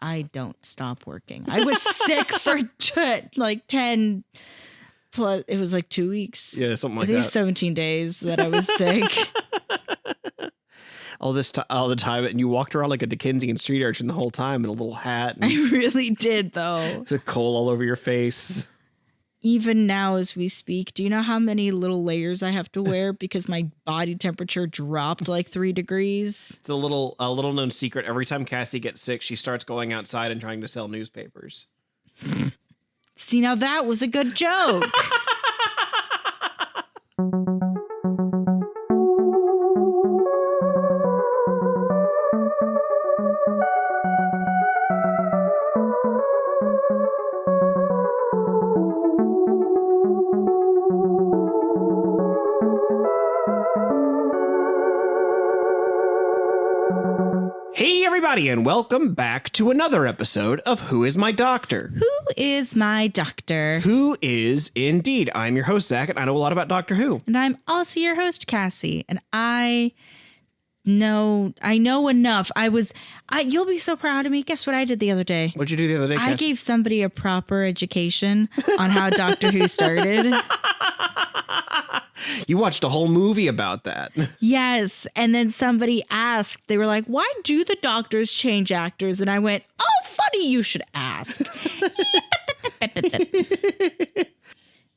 I don't stop working. I was sick for like 10 plus. It was like 2 weeks. Yeah, something like I think it that. was 17 days that I was sick. All the time, and you walked around like a Dickensian street urchin the whole time in a little hat. And I really did, though. there's a coal all over your face. Even now as we speak, do you know how many little layers I have to wear because my body temperature dropped like 3 degrees? It's a little known secret. Every time Cassie gets sick, she starts going outside and trying to sell newspapers. See, now that was a good joke. Hey, everybody, and welcome back to another episode of Who Is My Doctor? Who is my doctor? Who is indeed. I'm your host, Zach, and I know a lot about Doctor Who. And I'm also your host, Cassie. And I know enough. You'll be so proud of me. Guess what I did the other day? What'd you do the other day, Cassie? I gave somebody a proper education on how Doctor Who started. You watched a whole movie about that. Yes. And then somebody asked, they were like, why do the doctors change actors? And I went, oh, funny you should ask. And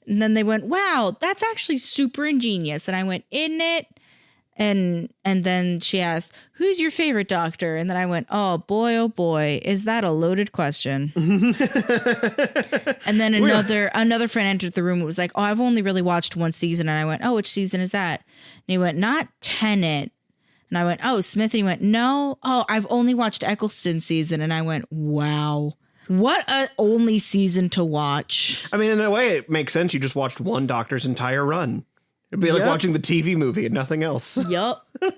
then they went, wow, that's actually super ingenious. And I went, isn't it? And then she asked, who's your favorite doctor? And then I went, oh boy, is that a loaded question? And then another friend entered the room. It was like, oh, I've only really watched one season. And I went, oh, which season is that? And he went, not Tenet. And I went, oh, Smith. And he went, no. Oh, I've only watched Eccleston season. And I went, wow. What a only season to watch. I mean, in a way, it makes sense. You just watched one Doctor's entire run. It'd be like watching the TV movie and nothing else. Yup. It's.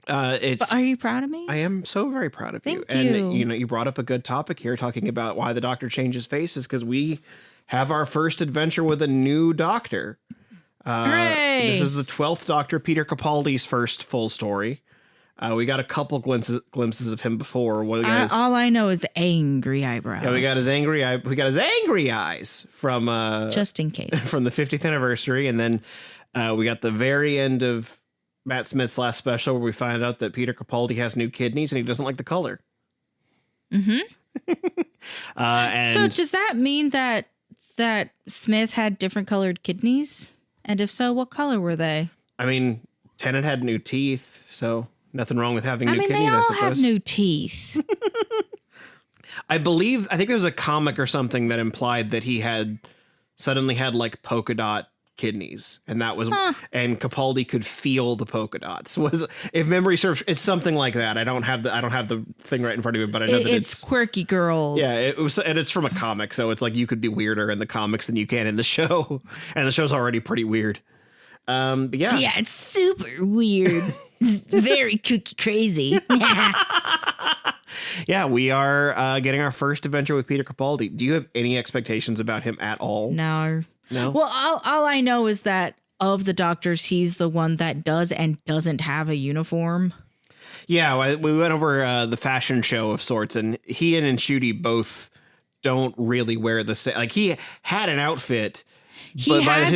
But are you proud of me? I am so very proud of you. Thank you. And you brought up a good topic here, talking about why the Doctor changes faces, because we have our first adventure with a new Doctor. Hooray! This is the 12th Doctor, Peter Capaldi's first full story. We got a couple glimpses of him before. All I know is angry eyebrows. Yeah, we got his angry eyes from just in case from the 50th anniversary, and then we got the very end of Matt Smith's last special where we find out that Peter Capaldi has new kidneys and he doesn't like the color. Mm-hmm. And so does that mean that Smith had different colored kidneys? And if so, what color were they? I mean, Tennant had new teeth, so nothing wrong with having new kidneys, they all I suppose. have new teeth. I think there was a comic or something that implied that he suddenly had like polka dot kidneys, and that was and Capaldi could feel the polka dots. If memory serves, it's something like that. I don't have the thing right in front of me, but I know that it's quirky girl. Yeah, it was, and it's from a comic, so it's like you could be weirder in the comics than you can in the show, and the show's already pretty weird. But yeah, it's super weird. Very kooky crazy. Yeah, we are getting our first adventure with Peter Capaldi. Do you have any expectations about him at all? No. No? Well, all I know is that of the doctors, he's the one that does and doesn't have a uniform. Yeah, we went over the fashion show of sorts, and he and Ncuti both don't really wear the same. Like, he had an outfit. By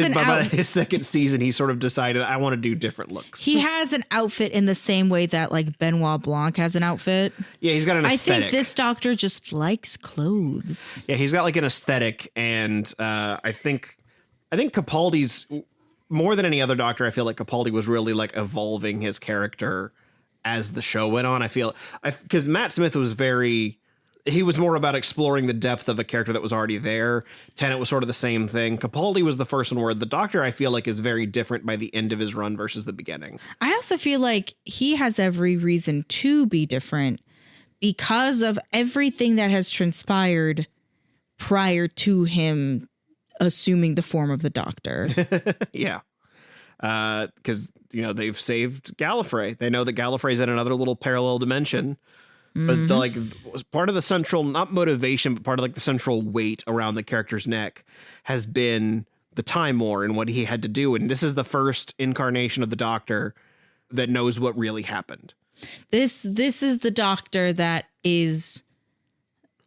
his second season, he sort of decided, I want to do different looks. He has an outfit in the same way that like Benoit Blanc has an outfit. Yeah, he's got an aesthetic. I think this doctor just likes clothes. Yeah, he's got like an aesthetic, and I think Capaldi's, more than any other doctor, I feel like Capaldi was really like evolving his character as the show went on. Because Matt Smith was he was more about exploring the depth of a character that was already there. Tennant was sort of the same thing. Capaldi was the first one where the Doctor, I feel like, is very different by the end of his run versus the beginning. I also feel like he has every reason to be different because of everything that has transpired prior to him assuming the form of the Doctor. Yeah. Because, they've saved Gallifrey. They know that Gallifrey's in another little parallel dimension. But part of the central, not motivation, but part of like the central weight around the character's neck has been the Time War and what he had to do. And this is the first incarnation of the Doctor that knows what really happened. This is the Doctor that is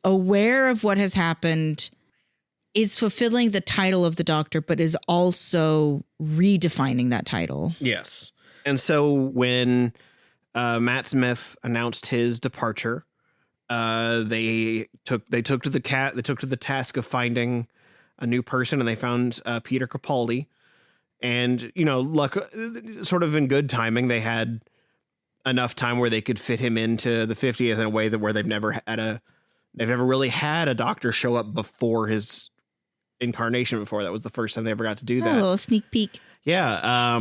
aware of what has happened, is fulfilling the title of the Doctor, but is also redefining that title. Yes. And so when Matt Smith announced his departure, they took to the task of finding a new person, and they found Peter Capaldi. And, you know, sort of in good timing, they had enough time where they could fit him into the 50th in a way that where they've never really had a Doctor show up before his incarnation before. That was the first time they ever got to do that. A little sneak peek. Yeah.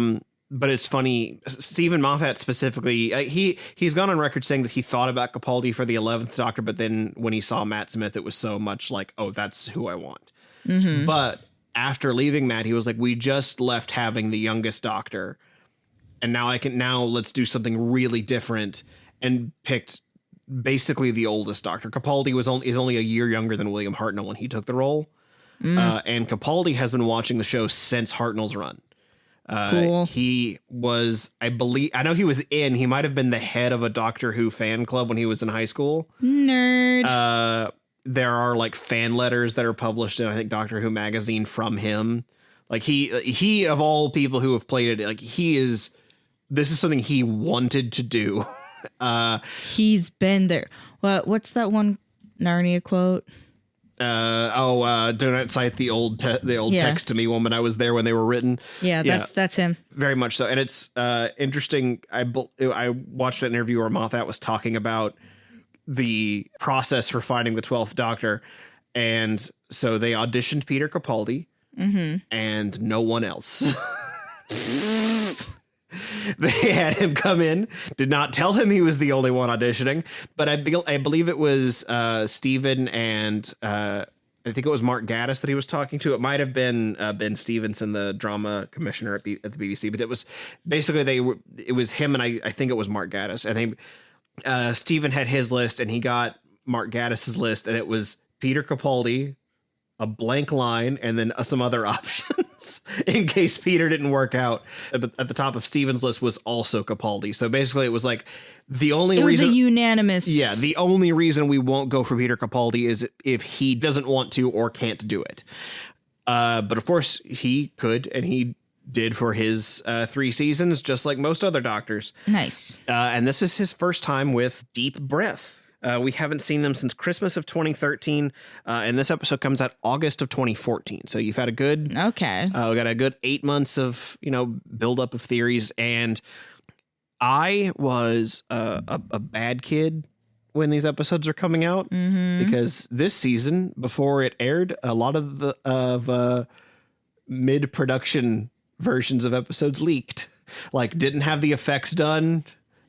But it's funny, Stephen Moffat specifically, he's gone on record saying that he thought about Capaldi for the 11th Doctor, but then when he saw Matt Smith, it was so much like, oh, that's who I want. Mm-hmm. But after leaving Matt, he was like, we just left having the youngest Doctor, and now let's do something really different, and picked basically the oldest Doctor. Capaldi is only a year younger than William Hartnell when he took the role. And Capaldi has been watching the show since Hartnell's run. Cool. He was, I know he might have been the head of a Doctor Who fan club when he was in high school. Nerd. There are like fan letters that are published in, I think, Doctor Who magazine from him. Like he of all people who have played it, like this is something he wanted to do. He's been there. What's that one Narnia quote? Do not cite the old text to me woman. I was there when they were written. Yeah, that's him. Very much so. And it's interesting. I watched an interview where Moffat was talking about the process for finding the 12th Doctor. And so they auditioned Peter Capaldi and no one else. They had him come in, did not tell him he was the only one auditioning, but I believe it was Stephen and I think it was Mark Gatiss that he was talking to. It might have been Ben Stevenson, the drama commissioner at the BBC, but it was basically it was him, and I think it was Mark Gatiss, and Stephen had his list, and he got Mark Gaddis's list, and it was Peter Capaldi, a blank line, and then some other options in case Peter didn't work out. But at the top of Steven's list was also Capaldi. So basically it was like the only reason... It was a unanimous... Yeah, the only reason we won't go for Peter Capaldi is if he doesn't want to or can't do it. But of course he could, and he did for his 3 seasons, just like most other Doctors. Nice. And this is his first time with Deep Breath. We haven't seen them since Christmas of 2013, and this episode comes out August of 2014. So you've had a good... Okay. We got a good 8 months of, buildup of theories, and I was a bad kid when these episodes are coming out, because this season, before it aired, a lot of the mid-production versions of episodes leaked, like didn't have the effects done.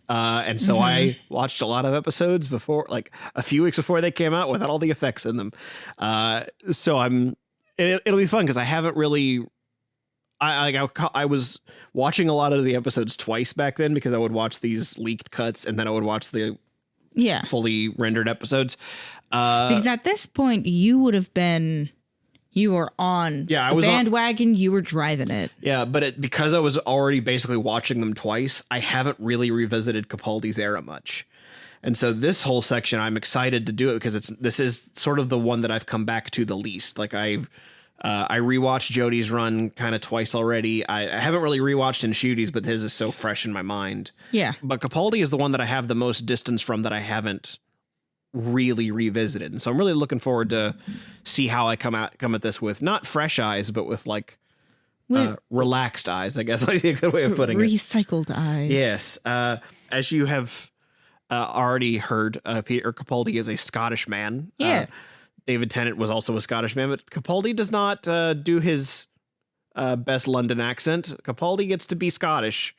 And so I watched a lot of episodes before, like a few weeks before they came out, without all the effects in them. So it'll be fun because I haven't really, I was watching a lot of the episodes twice back then, because I would watch these leaked cuts and then I would watch the fully rendered episodes. Because at this point you were on the bandwagon, you were driving it. Yeah, but because I was already basically watching them twice, I haven't really revisited Capaldi's era much. And so this whole section, I'm excited to do it because this is sort of the one that I've come back to the least. Like I rewatched Jodie's run kind of twice already. I haven't really rewatched Nshuti's, but his is so fresh in my mind. Yeah. But Capaldi is the one that I have the most distance from that I haven't really revisited, and so I'm really looking forward to see how I come at this with not fresh eyes, but with relaxed eyes, I guess would be a good way of putting recycled eyes. Yes. As you have already heard, Peter Capaldi is a Scottish man. Yeah. David Tennant was also a Scottish man, but Capaldi does not do his best London accent. Capaldi gets to be Scottish.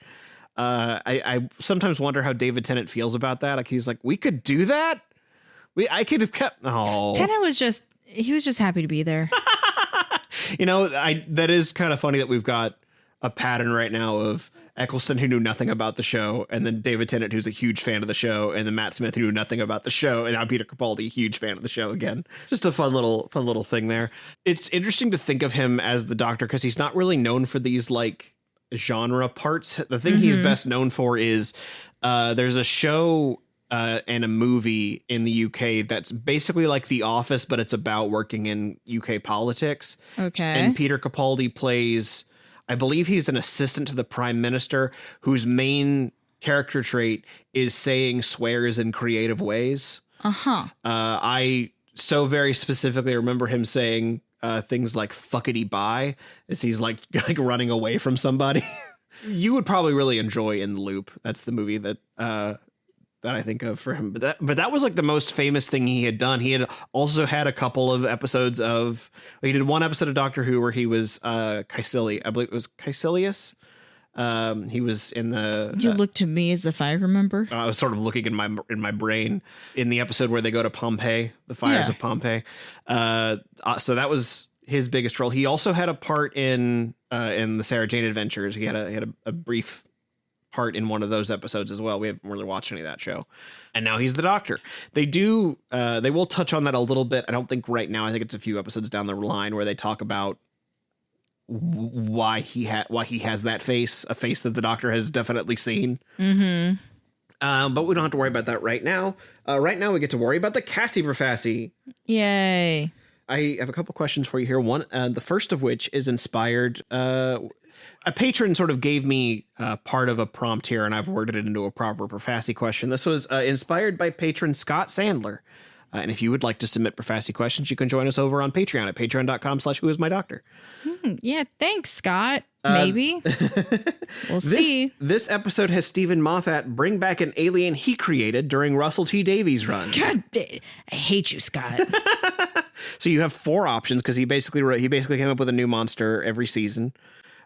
I sometimes wonder how David Tennant feels about that. Like he's like, we could do that. I could have kept. Oh, Tennant was just happy to be there. That is kind of funny that we've got a pattern right now of Eccleston, who knew nothing about the show, and then David Tennant, who's a huge fan of the show, and then Matt Smith, who knew nothing about the show, and now Peter Capaldi, huge fan of the show again. Just a fun little thing there. It's interesting to think of him as the Doctor because he's not really known for these like genre parts. The thing he's best known for is there's a show and a movie in the UK that's basically like The Office, but it's about working in UK politics. Okay. And Peter Capaldi plays, I believe he's an assistant to the Prime Minister whose main character trait is saying swears in creative ways. I so very specifically remember him saying things like fuckity bye as he's like running away from somebody. You would probably really enjoy In the Loop. That's the movie that I think of for him. But that was like the most famous thing he had done. He had also had a couple of episodes of, he did one episode of Doctor Who where he was Caecilius. I believe it was Caecilius. He was in the. You look to me as if I remember. I was sort of looking in my brain in the episode where they go to Pompeii, the fires of Pompeii. So that was his biggest role. He also had a part in the Sarah Jane Adventures. He had a brief part in one of those episodes as well. We haven't really watched any of that show. And now he's the Doctor. They will touch on that a little bit. I don't think right now. I think it's a few episodes down the line where they talk about why he has that face, a face that the Doctor has definitely seen. But we don't have to worry about that right now. Right now we get to worry about the Cassie Profassi. Yay. I have a couple questions for you here. One, the first of which is inspired. A patron sort of gave me part of a prompt here, and I've worded it into a proper Profassi question. This was inspired by patron Scott Sandler. And if you would like to submit Profassi questions, you can join us over on Patreon at patreon.com/whoismydoctor. Yeah, thanks, Scott. Maybe. We'll see. This episode has Stephen Moffat bring back an alien he created during Russell T Davies' run. God damn, I hate you, Scott. So you have four options because he basically came up with a new monster every season.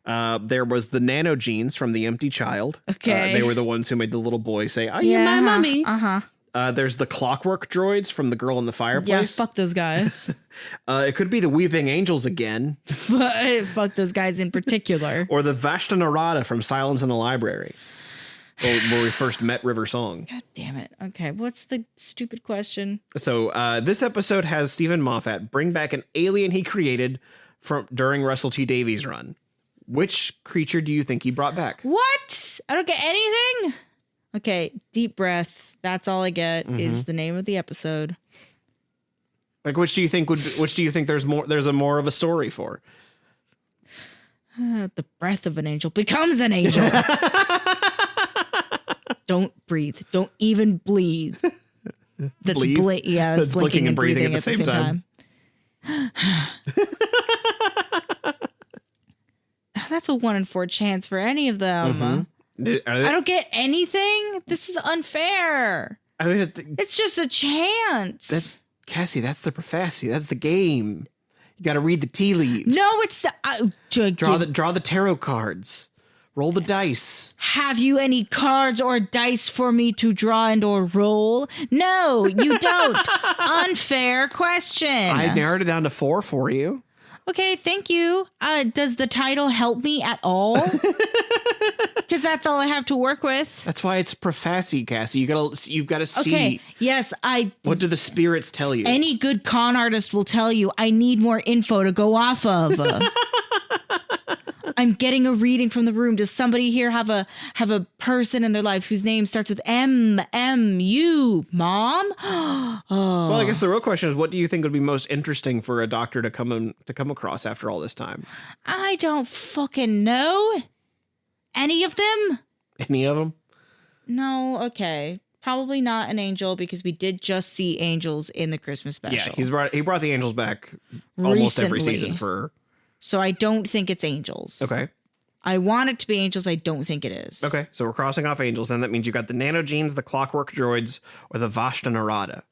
There was the nanogenes from The Empty Child. Okay. They were the ones who made the little boy say, "Are you my mommy?" Uh-huh. There's the clockwork droids from The Girl in the Fireplace. Yeah, fuck those guys. It could be the Weeping Angels again. Fuck those guys in particular. Or the Vashta Narada from Silence in the Library, where we first met River Song. God damn it. Okay, what's the stupid question? So this episode has Stephen Moffat bring back an alien he created during Russell T Davies' run. Which creature do you think he brought back? What? I don't get anything? Okay, deep breath. That's all I get is the name of the episode. Like, which do you think there's more of a story for? The breath of an angel becomes an angel. Don't breathe. Don't even breathe. That's that's blinking and breathing at the same time. That's a 1 in 4 chance for any of them. I don't get anything. This is unfair. I mean, it's just a chance. That's Cassie. That's the Profassi. That's the game. You got to read the tea leaves. No, it's draw the tarot cards. Roll the dice. Have you any cards or dice for me to draw and or roll? No, you don't. Unfair question. I narrowed it down to 4 for you. Okay, thank you. Does the title help me at all? Because that's all I have to work with. That's why it's Profassi, Cassie. You've got to see. Okay, yes, What do the spirits tell you? Any good con artist will tell you I need more info to go off of. I'm getting a reading from the room. Does somebody here have a person in their life whose name starts with M-U, Mom? Well, I guess the real question is, what do you think would be most interesting for a doctor to come across after all this time? I don't fucking know. Any of them? Any of them? No. Okay. Probably not an angel because we did just see angels in the Christmas special. Yeah, he brought the angels back almost every season for. So I don't think it's angels. Okay. I want it to be angels. I don't think it is. Okay. So we're crossing off angels. Then that means you got the nanogenes, the clockwork droids, or the Vashta Narada.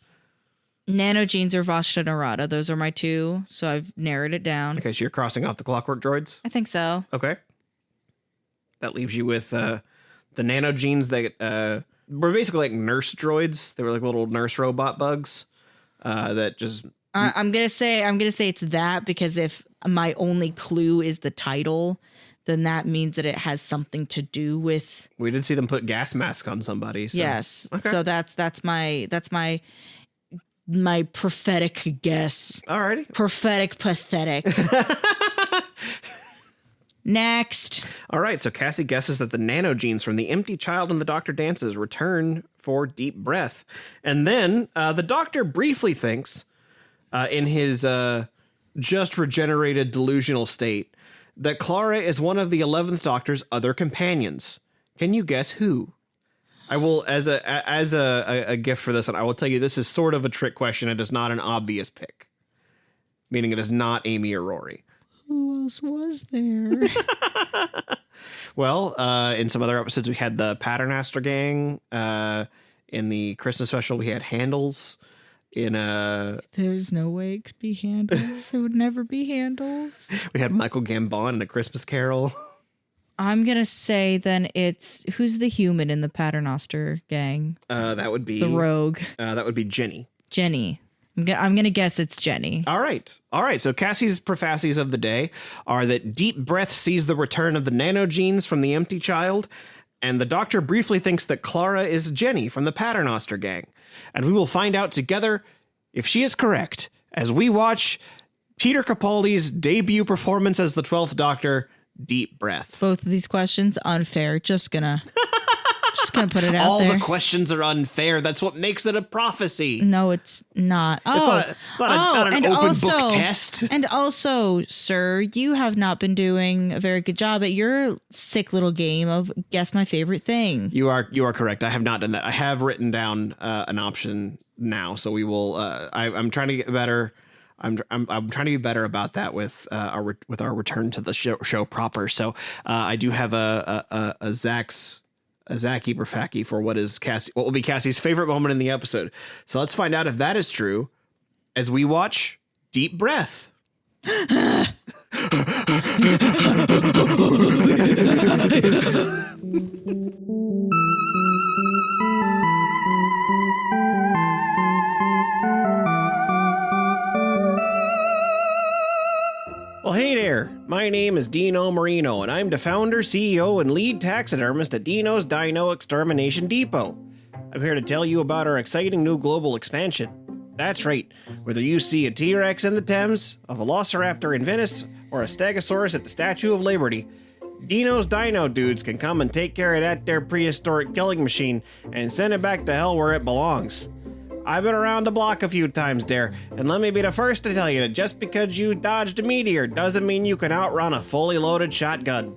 Nanogenes or Vashta Narada. Those are my two. So I've narrowed it down. Okay. So you're crossing off the clockwork droids? I think so. Okay. That leaves you with the nanogenes that were basically like nurse droids. They were like little nurse robot bugs that just. I'm gonna say it's that because if my only clue is the title, then that means that it has something to do with. We did see them put gas masks on somebody. So. Yes. Okay. So that's my prophetic guess. Alrighty. Prophetic, pathetic. Next. All right, so Cassie guesses that the nanogenes from the empty child and the Doctor dances return for deep breath. And then the Doctor briefly thinks, in his just regenerated delusional state, that Clara is one of the 11th Doctor's other companions. Can you guess who? I will, as a gift for this one, I will tell you this is sort of a trick question. It is not an obvious pick, meaning it is not Amy or Rory. Who else was there? Well, in some other episodes, we had the Paternoster gang. In the Christmas special, we had Handles. There's no way it could be Handles. It would never be Handles. We had Michael Gambon in A Christmas Carol. I'm going to say then who's the human in the Paternoster gang? That would be... The rogue. That would be Jenny. Jenny. I'm going to guess it's Jenny. All right. So Cassie's prophecies of the day are that deep breath sees the return of the nanogenes from the empty child, and the Doctor briefly thinks that Clara is Jenny from the Paternoster gang. And we will find out together if she is correct as we watch Peter Capaldi's debut performance as the 12th Doctor, Deep Breath. Both of these questions unfair. Just gonna put it out All there. the questions are unfair. That's what makes it a prophecy. No, it's not. Oh, It's not an open book test. And also, sir, you have not been doing a very good job at your sick little game of guess my favorite thing. You are correct. I have not done that. I have written down an option now, so we will. I'm trying to get better. I'm trying to be better about that with our return to the show proper. So I do have a Zach's. A Zachy Perfaki for what will be Cassie's favorite moment in the episode. So let's find out if that is true as we watch Deep Breath. Well, hey there. My name is Dino Marino, and I'm the founder, CEO, and lead taxidermist at Dino's Dino Extermination Depot. I'm here to tell you about our exciting new global expansion. That's right. Whether you see a T-Rex in the Thames, a Velociraptor in Venice, or a Stegosaurus at the Statue of Liberty, Dino's Dino dudes can come and take care of that there prehistoric killing machine and send it back to hell where it belongs. I've been around the block a few times there, and let me be the first to tell you that just because you dodged a meteor doesn't mean you can outrun a fully loaded shotgun.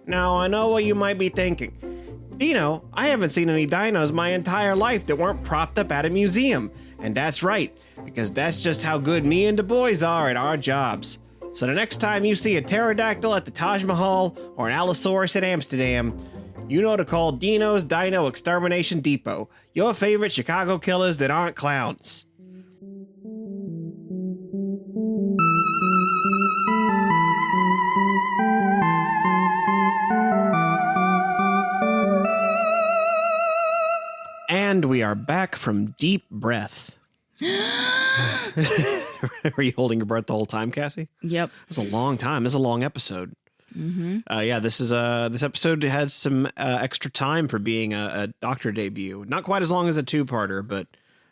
Now, I know what you might be thinking. Dino, I haven't seen any dinos my entire life that weren't propped up at a museum. And that's right, because that's just how good me and the boys are at our jobs. So the next time you see a pterodactyl at the Taj Mahal or an Allosaurus at Amsterdam, you know to call Dino's Dino Extermination Depot, your favorite Chicago killers that aren't clowns. And we are back from Deep Breath. Were you holding your breath the whole time, Cassie? Yep. It's a long time. It's a long episode. Mm-hmm. This episode has some extra time for being a Doctor debut. Not quite as long as a two-parter, but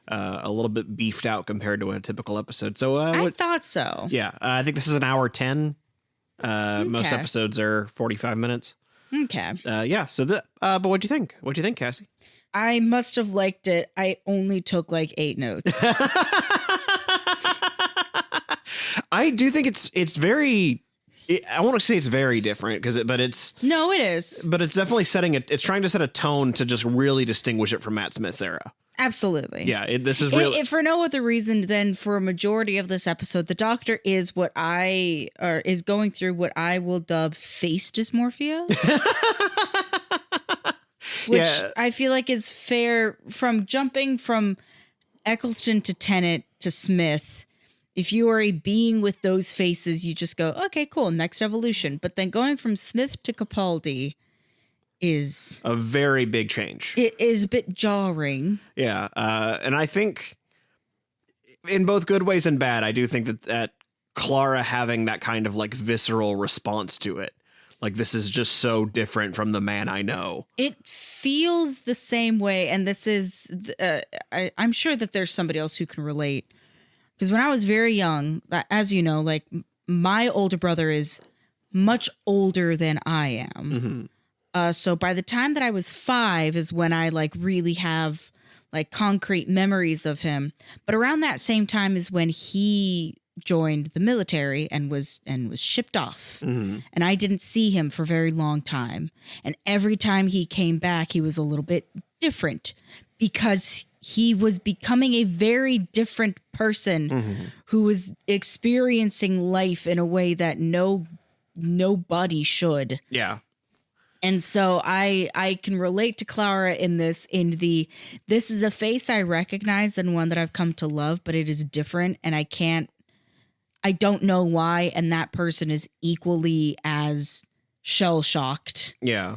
a little bit beefed out compared to a typical episode. So I thought so. Yeah, I think this is an hour 10. Okay. Most episodes are 45 minutes. Okay. But what'd you think? What'd you think, Cassie? I must have liked it. I only took like 8 notes. I do think it's very. I want to say it's very different No, it is. But it's definitely it's trying to set a tone to just really distinguish it from Matt Smith's era. Absolutely. Yeah, this is really. If for no other reason than for a majority of this episode, the Doctor is is going through what I will dub face dysmorphia. Which I feel like is fair from jumping from Eccleston to Tennant to Smith. If you are a being with those faces, you just go, okay, cool, next evolution. But then going from Smith to Capaldi is a very big change. It is a bit jarring. Yeah. And I think in both good ways and bad, I do think that Clara having that kind of like visceral response to it. Like, this is just so different from the man I know. It feels the same way. And this is, I'm sure that there's somebody else who can relate. Because when I was very young, as you know, like my older brother is much older than I am. Mm-hmm. So by the time that I was 5 is when I like really have like concrete memories of him. But around that same time is when he joined the military and was shipped off. Mm-hmm. And I didn't see him for a very long time. And every time he came back, he was a little bit different because he was becoming a very different person who was experiencing life in a way that nobody should. Yeah. And so I can relate to Clara in this is a face I recognize and one that I've come to love, but it is different and I don't know why, and that person is equally as shell-shocked. Yeah.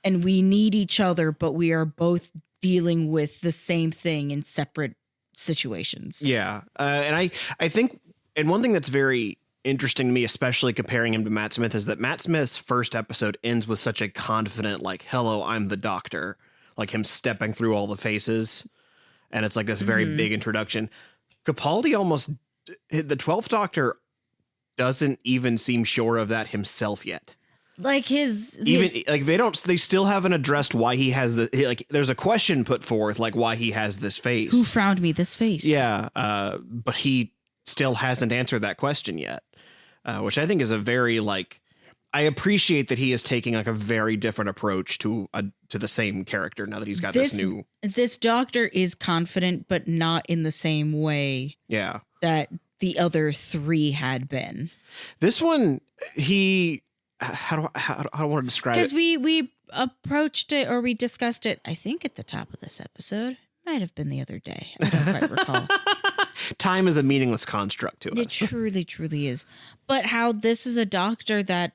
And we need each other, but we are both dealing with the same thing in separate situations. Yeah. And I think, and one thing that's very interesting to me, especially comparing him to Matt Smith, is that Matt Smith's first episode ends with such a confident, like, hello, I'm the doctor, like him stepping through all the faces. And it's like this very big introduction. Capaldi almost, the 12th Doctor doesn't even seem sure of that himself yet. Like they still haven't addressed why he has there's a question put forth, like why he has this face. Who frowned me this face? Yeah. But he still hasn't answered that question yet. Which I think is a very I appreciate that he is taking like a very different approach to the same character now that he's got this doctor is confident, but not in the same way. Yeah. That the other 3 had been. This one, how do I want to describe it? Because we approached it or we discussed it, I think at the top of this episode. Might have been the other day. I don't quite recall. Time is a meaningless construct to us. It truly, truly is. But how this is a doctor that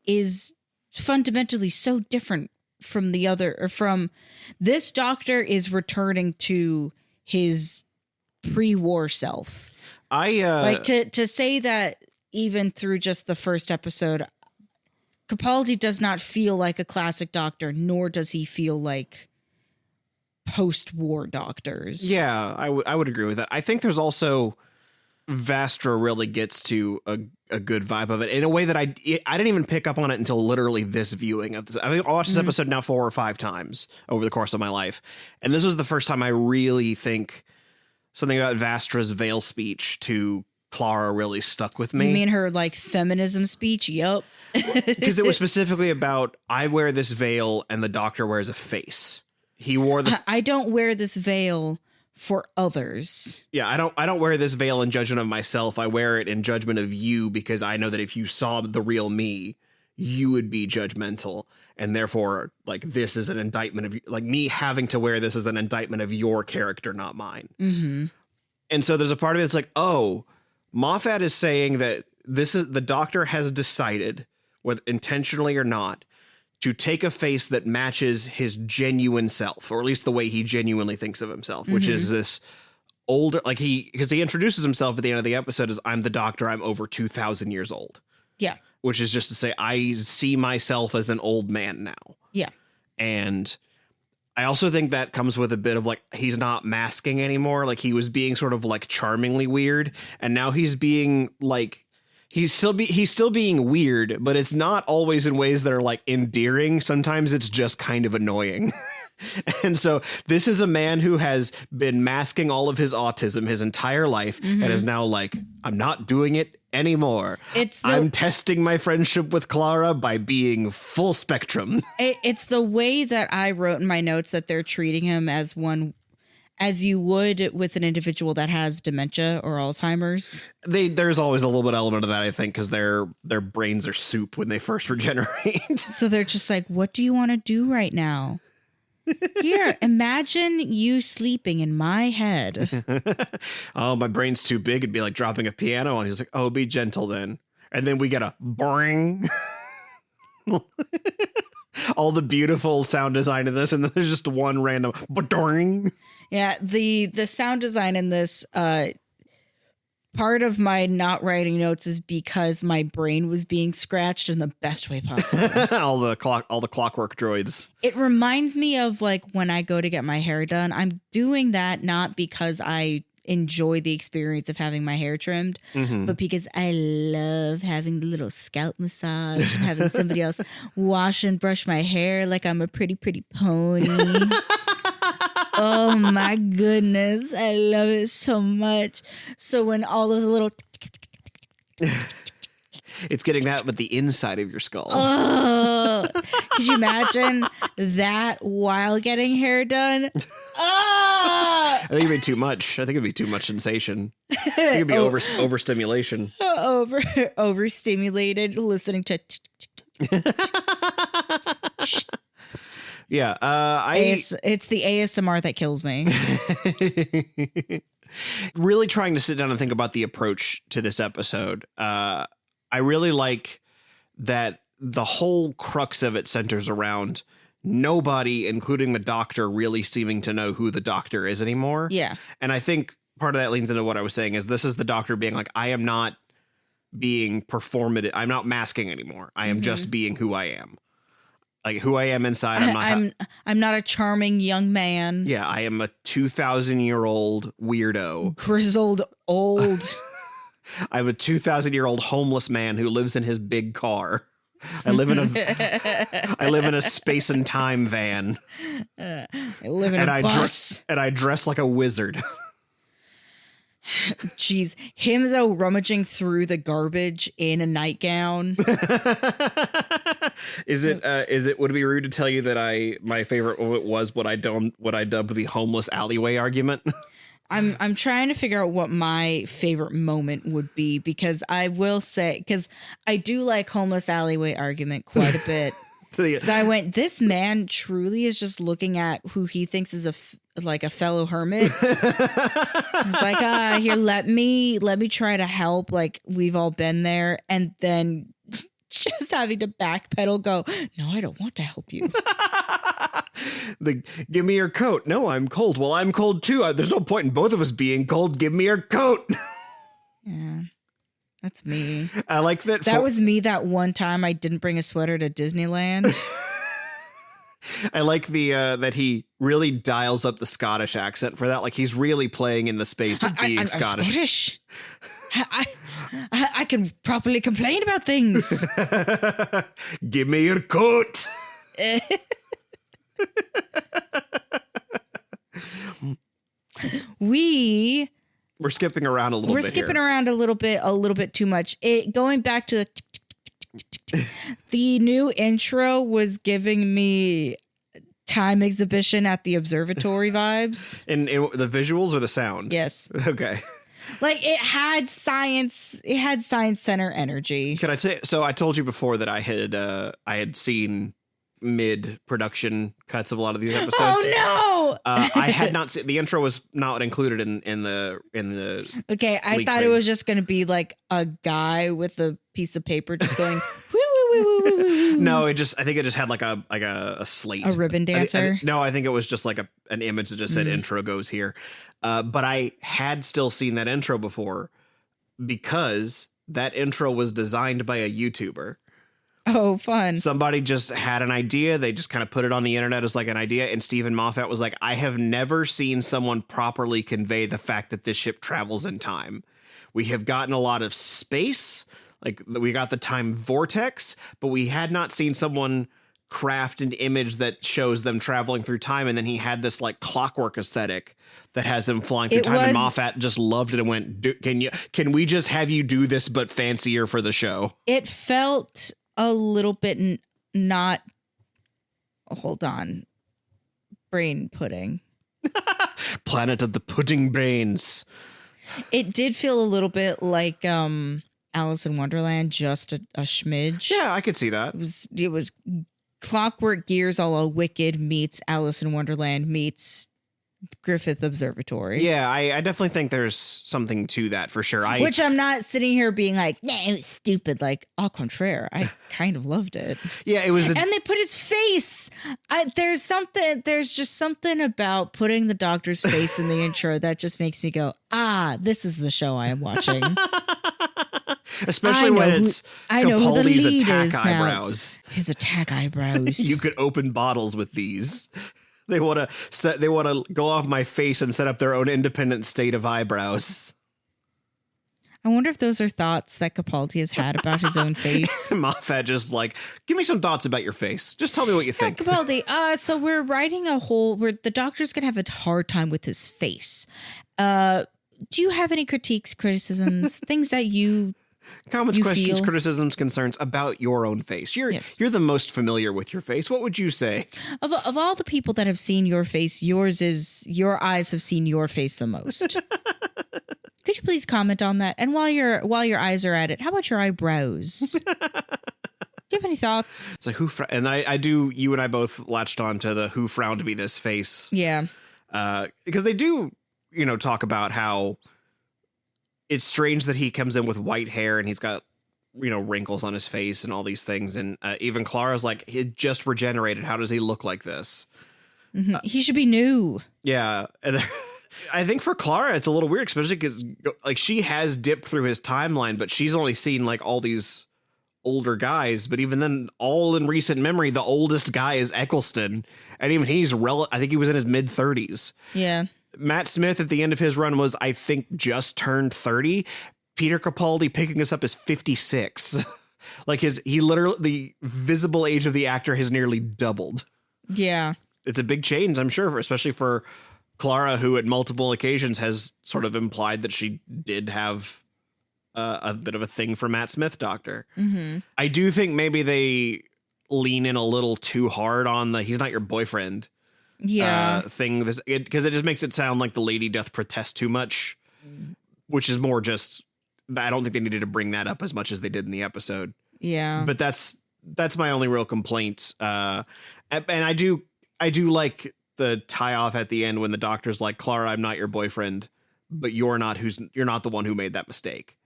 is fundamentally so different from the other, or from this doctor is returning to his pre-war self. To say that even through just the first episode, Capaldi does not feel like a classic doctor, nor does he feel like post-war doctors. Yeah, I would agree with that. I think there's also Vastra really gets to a good vibe of it in a way that I didn't even pick up on it until literally this viewing of this. I think I watched this episode now 4 or 5 times over the course of my life, and this was the first time I really think something about Vastra's veil speech to Clara really stuck with me. You mean her like feminism speech? Yep. Because it was specifically about, I wear this veil and the doctor wears a face. He wore I don't wear this veil for others. Yeah, I don't wear this veil in judgment of myself. I wear it in judgment of you because I know that if you saw the real me, you would be judgmental. And therefore, like, this is an indictment of, like, me having to wear this is an indictment of your character, not mine. Mm-hmm. And so there's a part of it that's like, oh, Moffat is saying that this is, the doctor has decided, whether intentionally or not, to take a face that matches his genuine self, or at least the way he genuinely thinks of himself, which is this older, like because he introduces himself at the end of the episode as, I'm the doctor, I'm over 2,000 years old. Yeah. Which is just to say, I see myself as an old man now. Yeah. And I also think that comes with a bit of like, he's not masking anymore. Like, he was being sort of like charmingly weird, and now he's being like, he's still being weird, but it's not always in ways that are like endearing. Sometimes it's just kind of annoying. And so this is a man who has been masking all of his autism his entire life and is now like, I'm not doing it anymore. I'm testing my friendship with Clara by being full spectrum. It's the way that I wrote in my notes that they're treating him as one, as you would with an individual that has dementia or Alzheimer's. There's always a little bit element of that, I think, because their brains are soup when they first regenerate. So they're just like, what do you want to do right now? Here, imagine you sleeping in my head. Oh, my brain's too big. It'd be like dropping a piano. And he's like, oh, be gentle then. And then we get a boing. All the beautiful sound design in this, and then there's just one random boing. Yeah, the sound design in this, part of my not writing notes is because my brain was being scratched in the best way possible. all the clockwork droids. It reminds me of like when I go to get my hair done. I'm doing that not because I enjoy the experience of having my hair trimmed, but because I love having the little scalp massage and having somebody else wash and brush my hair like I'm a pretty, pretty pony. Oh my goodness. I love it so much. So when all of the little It's getting that with the inside of your skull. oh, could you imagine that while getting hair done? Oh! I think it'd be too much. I think it'd be too much sensation. I think it'd be overstimulation. Overstimulated listening to Yeah, it's the ASMR that kills me. Really trying to sit down and think about the approach to this episode. I really like that the whole crux of it centers around nobody, including the Doctor, really seeming to know who the Doctor is anymore. Yeah. And I think part of that leans into what I was saying is this is the Doctor being like, I am not being performative. I'm not masking anymore. I am just being who I am. Like who I am inside. I'm not a charming young man. Yeah, I am a 2,000-year-old weirdo. Grizzled old. I'm a 2,000-year-old homeless man who lives in his big car. I live in a space and time van. I live in a bus. And I dress like a wizard. Jeez, him though rummaging through the garbage in a nightgown. Would it be rude to tell you that my favorite moment was what I dubbed the homeless alleyway argument? I'm trying to figure out what my favorite moment would be, because I will say, because I do like homeless alleyway argument quite a bit. So I went, this man truly is just looking at who he thinks is a fellow hermit. It's like, here, let me try to help. Like, we've all been there. And then just having to backpedal, go, no, I don't want to help you. Give me your coat. No, I'm cold. Well, I'm cold too. There's no point in both of us being cold. Give me your coat. Yeah, that's me. I like that. That was me that one time I didn't bring a sweater to Disneyland. I like the that he really dials up the Scottish accent for that. Like he's really playing in the space of being Scottish. I'm Scottish. I can properly complain about things. Give me your coat. We're skipping around a little bit. We're skipping around a little bit too much. Going back to the new intro was giving me time exhibition at the observatory vibes. In the visuals or the sound? Yes. Okay. Like it had science center energy. Can I say? So I told you before that I had seen mid-production cuts of a lot of these episodes. Oh no! I had not seen the intro was not included in the. Okay, I thought it was just going to be like a guy with a piece of paper just going. No, I think it just had like a slate, a ribbon dancer. No, I think it was just like an image that just said intro goes here. But I had still seen that intro before because that intro was designed by a YouTuber. Oh, fun. Somebody just had an idea. They just kind of put it on the internet as like an idea. And Stephen Moffat was like, I have never seen someone properly convey the fact that this ship travels in time. We have gotten a lot of space. Like we got the time vortex, but we had not seen someone craft an image that shows them traveling through time. And then he had this like clockwork aesthetic that has them flying through time. And Moffat just loved it and went, can we just have you do this, but fancier for the show? It felt a little bit not, hold on, brain pudding. Planet of the pudding brains. It did feel a little bit like Alice in Wonderland, just a smidge. Yeah, I could see that. It was Clockwork Gears a la Wicked meets Alice in Wonderland meets Griffith Observatory. Yeah, I definitely think there's something to that for sure. Which I'm not sitting here being like, nah, it's stupid. Like, au contraire, I kind of loved it. Yeah, it was. And they put his face. There's just something about putting the Doctor's face in the intro that just makes me go, this is the show I am watching. Especially when it's Capaldi's attack eyebrows. His attack eyebrows. You could open bottles with these. They want to go off my face and set up their own independent state of eyebrows. I wonder if those are thoughts that Capaldi has had about his own face. Moffat just like, give me some thoughts about your face. Just tell me what you think. Capaldi, so we're writing where the doctor's going to have a hard time with his face. Do you have any criticisms, things that you comments, you questions, feel? criticisms, concerns about your own face? You're the most familiar with your face. What would you say? Of all the people that have seen your face, your eyes have seen your face the most. Could you please comment on that? And while your eyes are at it, how about your eyebrows? Do you have any thoughts? It's like and I do. You and I both latched on to the who frowned to be this face. Yeah. Because they do, talk about how it's strange that he comes in with white hair and he's got, wrinkles on his face and all these things. And even Clara's like, he just regenerated. How does he look like this? Mm-hmm. He should be new. Yeah. And I think for Clara, it's a little weird, especially because like she has dipped through his timeline, but she's only seen like all these older guys. But even then, all in recent memory, the oldest guy is Eccleston. And even he's I think he was in his mid 30s. Yeah. Matt Smith at the end of his run was, I think, just turned 30. Peter Capaldi picking us up is 56. Like the visible age of the actor has nearly doubled. Yeah. It's a big change, I'm sure, especially for Clara, who at multiple occasions has sort of implied that she did have a bit of a thing for Matt Smith Doctor. Mm-hmm. I do think maybe they lean in a little too hard on the he's not your boyfriend thing, because it just makes it sound like the lady doth protest too much, which is more just, I don't think they needed to bring that up as much as they did in the episode. Yeah. But that's my only real complaint. And I do like the tie off at the end when the doctor's like, Clara, I'm not your boyfriend, but you're not the one who made that mistake.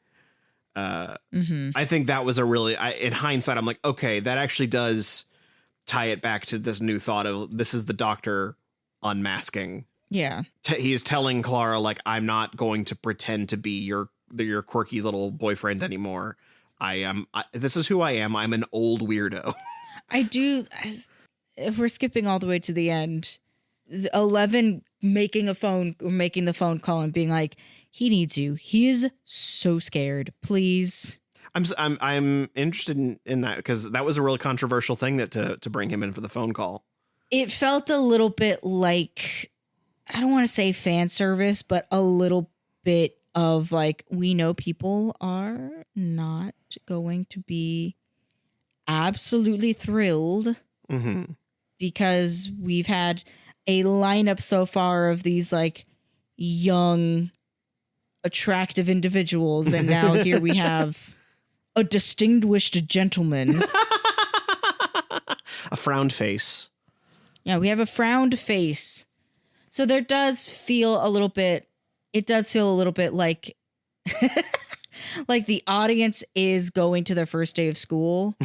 I think that was in hindsight, I'm like, okay, that actually does tie it back to this new thought of this is the doctor unmasking. Yeah. He is telling Clara, like, I'm not going to pretend to be your quirky little boyfriend anymore. This is who I am. I'm an old weirdo. If we're skipping all the way to the end, 11 making the phone call and being like, he needs you. He is so scared. Please. I'm interested in that, because that was a really controversial thing that to bring him in for the phone call. It felt a little bit like, I don't want to say fan service, but a little bit of like, we know people are not going to be absolutely thrilled because we've had a lineup so far of these like young, attractive individuals, and now here we have a distinguished gentleman. A frowned face. Yeah, we have a frowned face. So there does feel a little bit, like like the audience is going to their first day of school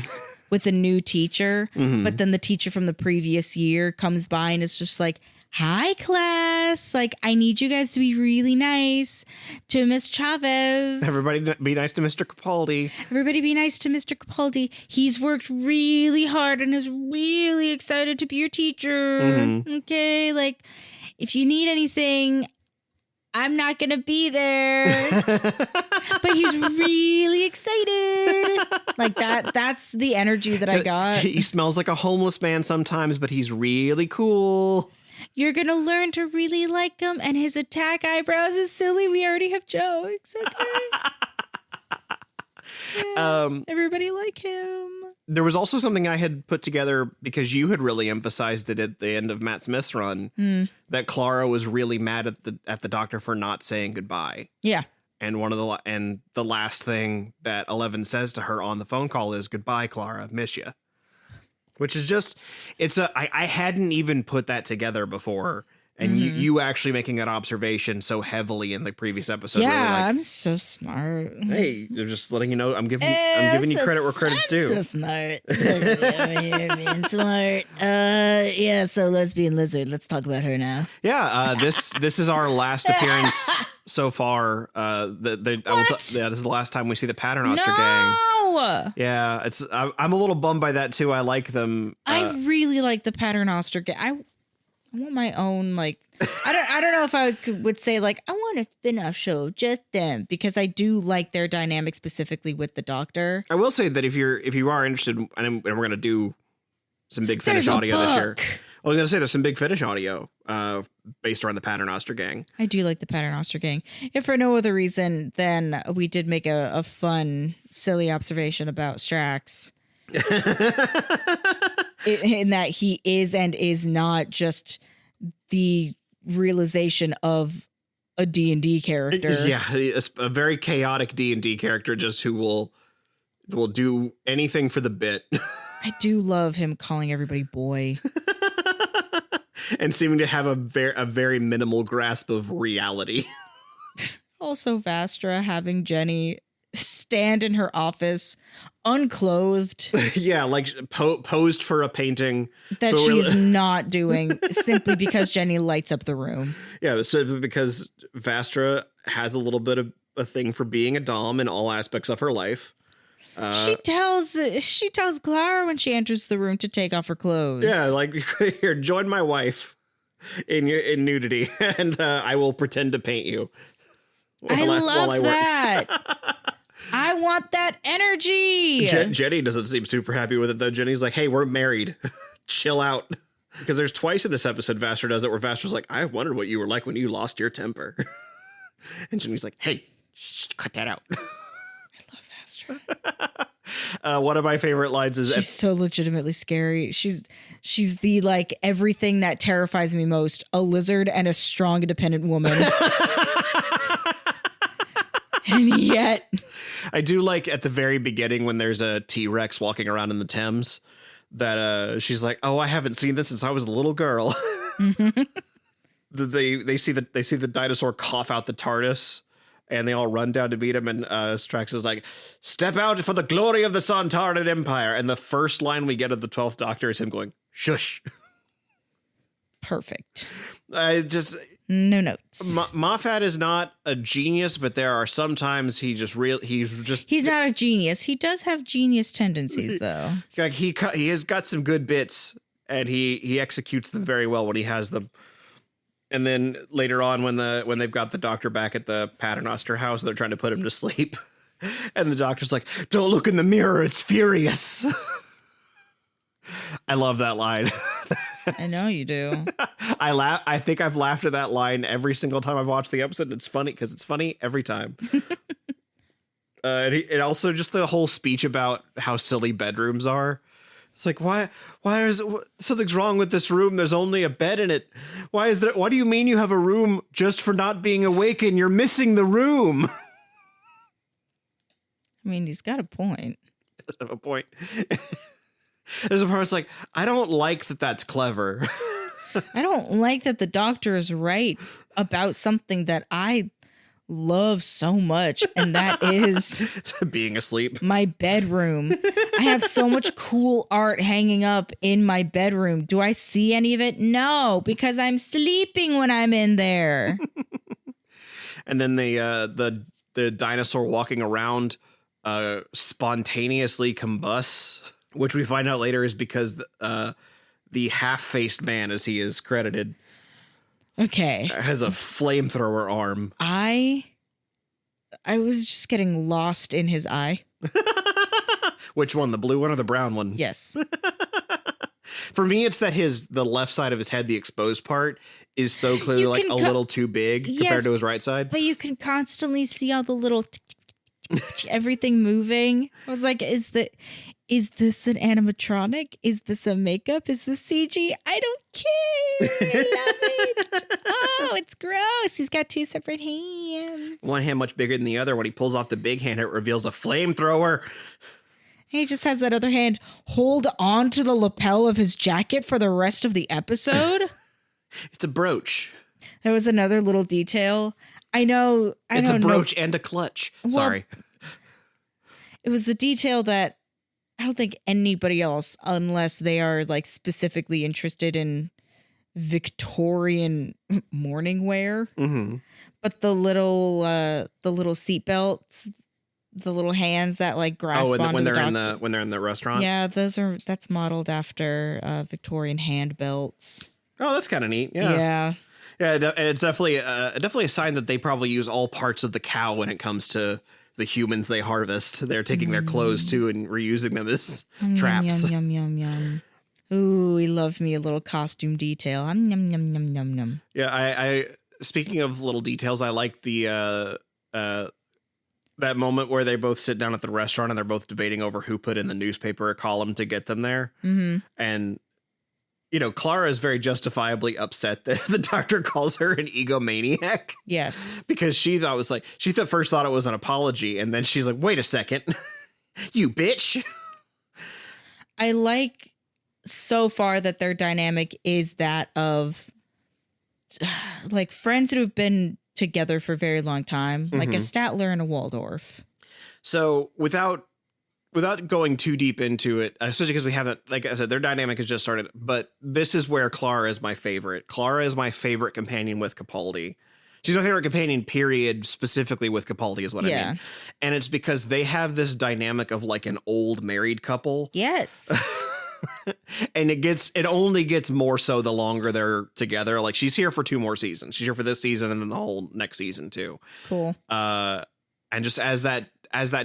with a new teacher, but then the teacher from the previous year comes by and it's just like, hi, class. Like, I need you guys to be really nice to Miss Chavez. Everybody be nice to Mr. Capaldi. Everybody be nice to Mr. Capaldi. He's worked really hard and is really excited to be your teacher. Okay, like, if you need anything, I'm not going to be there. But he's really excited. Like, that's the energy that I got. He smells like a homeless man sometimes, but he's really cool. You're going to learn to really like him, and his attack eyebrows is silly. We already have jokes. Okay. Yeah, everybody like him. There was also something I had put together because you had really emphasized it at the end of Matt Smith's run, that Clara was really mad at the doctor for not saying goodbye. Yeah. And the last thing that 11 says to her on the phone call is, goodbye, Clara, miss ya. Which is just, I hadn't even put that together before. And you actually making that observation so heavily in the previous episode. Yeah, really like, I'm so smart. Hey, they're just letting you know I'm giving you credit where credit's due. So smart. Being smart. Yeah, so lesbian lizard. Let's talk about her now. Yeah, this is our last appearance so far. This is the last time we see the Paternoster gang. Yeah, I'm a little bummed by that too. I like them. I really like the Paternoster gang. I want my own, like, I don't know if would say, like, I want a spin-off show of just them, because I do like their dynamic specifically with the Doctor. I will say that if you are interested, and we're going to do some Big Finish There's a audio this year. book. I was going to say there's some Big Finish audio based around the Paternoster Gang. I do like the Paternoster Gang. If for no other reason, then we did make a fun, silly observation about Strax. In that he is and is not just the realization of a D&D character. Yeah, a very chaotic D&D character just who will do anything for the bit. I do love him calling everybody boy. And seeming to have a very minimal grasp of reality. Also, Vastra having Jenny stand in her office unclothed. Yeah, like posed for a painting that she's not doing simply because Jenny lights up the room. Yeah, simply because Vastra has a little bit of a thing for being a dom in all aspects of her life. She tells Clara when she enters the room to take off her clothes. Yeah, like, here, join my wife in nudity, and I will pretend to paint you. I love that. I want that energy. Jenny doesn't seem super happy with it, though. Jenny's like, hey, we're married. Chill out. Because there's twice in this episode Vastra does it, where Vastra's like, I wondered what you were like when you lost your temper. And Jenny's like, hey, cut that out. I love Vastra. One of my favorite lines is... She's so legitimately scary. She's the, like, everything that terrifies me most. A lizard and a strong, independent woman. And yet... I do like at the very beginning when there's a T-Rex walking around in the Thames that she's like, oh, I haven't seen this since I was a little girl. Mm-hmm. They see the dinosaur cough out the TARDIS, and they all run down to meet him, and Strax is like, step out for the glory of the Sontaran Empire. And the first line we get of the 12th Doctor is him going, shush. Perfect. No notes. Moffat is not a genius, but there are sometimes he's not a genius. He does have genius tendencies, though. Like he has got some good bits, and he executes them very well when he has them. And then later on, when they've got the Doctor back at the Paternoster house, they're trying to put him to sleep, and the Doctor's like, "Don't look in the mirror; it's furious." I love that line. I know you do. I think I've laughed at that line every single time I've watched the episode. It's funny because it's funny every time. And also just the whole speech about how silly bedrooms are. It's like, why is something's wrong with this room? There's only a bed in it. Why do you mean you have a room just for not being awake and you're missing the room? I mean, he's got a point. A point. There's a part that's like, I don't like that that's clever. I don't like that the Doctor is right about something that I love so much, and that is being asleep. My bedroom. I have so much cool art hanging up in my bedroom. Do I see any of it? No, because I'm sleeping when I'm in there. And then the dinosaur walking around spontaneously combusts, which we find out later is because the half-faced man, as he is credited, has a flamethrower arm. I was just getting lost in his eye. Which one, the blue one or the brown one? Yes. For me, it's that the left side of his head, the exposed part, is so clearly like a little too big compared to his right side. But you can constantly see all the little everything moving. I was like, is this an animatronic? Is this a makeup? Is this CG? I don't care. I love it. Oh, it's gross. He's got two separate hands. One hand much bigger than the other. When he pulls off the big hand, it reveals a flamethrower. He just has that other hand hold on to the lapel of his jacket for the rest of the episode. It's a brooch. There was another little detail. It's a brooch and a clutch. Sorry. It was a detail that I don't think anybody else, unless they are like specifically interested in Victorian morning wear. Mm-hmm. But the little seat belts, the little hands that like grasp onto when the they're when they're in the restaurant. Yeah, that's modeled after Victorian hand belts. Oh, that's kind of neat. Yeah. Yeah. And it's definitely a sign that they probably use all parts of the cow when it comes to the humans they harvest. They're taking their clothes too and reusing them as traps. Yum, yum, yum, yum. Ooh, he loved me a little costume detail. Yum, yum, yum, yum, yum. Yeah, I speaking of little details, I like the that moment where they both sit down at the restaurant and they're both debating over who put in the newspaper column to get them there. Mm-hmm. And, Clara is very justifiably upset that the doctor calls her an egomaniac. Yes. Because she first thought it was an apology. And then she's like, wait a second, you bitch. I like so far that their dynamic is that of like friends who have been together for a very long time, like a Statler and a Waldorf. So without going too deep into it, especially because we haven't, like I said, their dynamic has just started, but this is where Clara is my favorite. Clara is my favorite companion with Capaldi. She's my favorite companion, period, specifically with Capaldi is what I mean. And it's because they have this dynamic of like an old married couple. Yes. And it only gets more so the longer they're together. Like she's here for 2 more seasons. She's here for this season and then the whole next season too. Cool. And just as that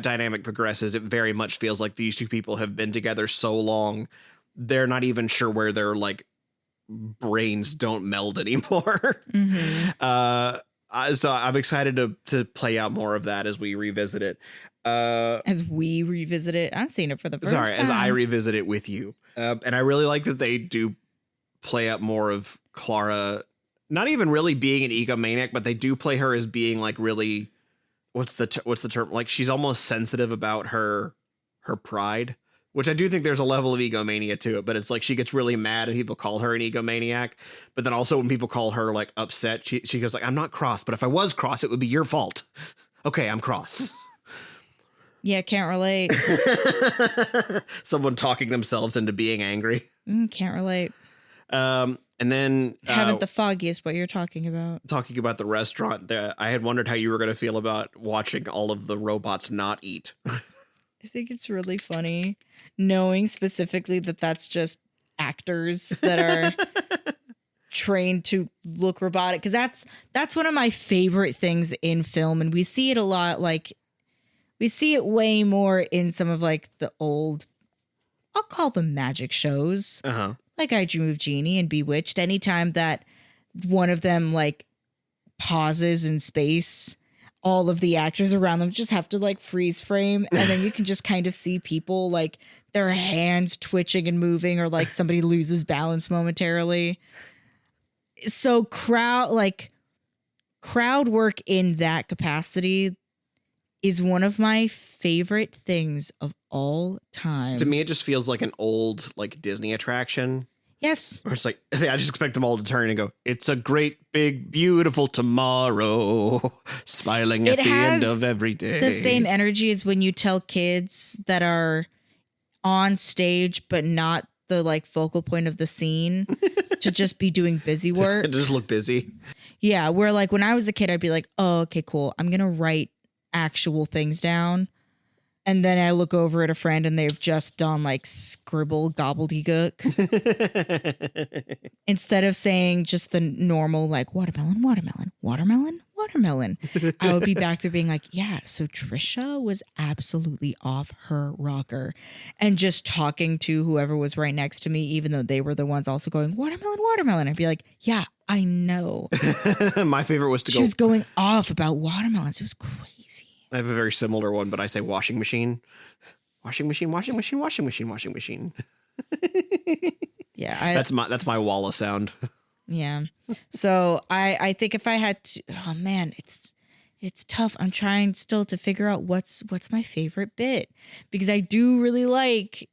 dynamic progresses, it very much feels like these two people have been together so long, they're not even sure where their like brains don't meld anymore. So I'm excited to play out more of that as we revisit it. As we revisit it, I'm seeing it for the first time. As I revisit it with you. And I really like that they do play up more of Clara, not even really being an egomaniac, but they do play her as being like really, what's the term? Like she's almost sensitive about her pride, which I do think there's a level of egomania to it, but it's like she gets really mad if people call her an egomaniac. But then also when people call her like upset, she goes like, I'm not cross, but if I was cross, it would be your fault. Okay, I'm cross. Yeah, can't relate. Someone talking themselves into being angry. Can't relate. And then haven't the foggiest what you're talking about. Talking about the restaurant, I had wondered how you were going to feel about watching all of the robots not eat. I think it's really funny knowing specifically that that's just actors that are trained to look robotic, because that's one of my favorite things in film, and we see it a lot. Like we see it way more in some of like the old, I'll call them magic shows, like I Dream of Jeannie and Bewitched. Anytime that one of them like pauses in space, all of the actors around them just have to like freeze frame, and then you can just kind of see people like their hands twitching and moving, or like somebody loses balance momentarily. So crowd work in that capacity is one of my favorite things of all time. To me, it just feels like an old like Disney attraction. Yes. Or it's like, I just expect them all to turn and go, it's a great, big, beautiful tomorrow, smiling at the end of every day. The same energy as when you tell kids that are on stage, but not the like focal point of the scene to just be doing busy work. Just look busy. Yeah. Where like when I was a kid, I'd be like, oh, okay, cool. I'm going to write actual things down. And then I look over at a friend and they've just done like scribble gobbledygook. Instead of saying just the normal like watermelon, watermelon, watermelon, watermelon. I would be back there being like, yeah, so Trisha was absolutely off her rocker. And just talking to whoever was right next to me, even though they were the ones also going, watermelon, watermelon. I'd be like, yeah, I know. My favorite was She was going off about watermelons. It was crazy. I have a very similar one, but I say washing machine. Washing machine, washing machine, washing machine, washing machine. Yeah. That's my Walla sound. Yeah. So I think if I had to, oh man, it's tough. I'm trying still to figure out what's my favorite bit, because I do really like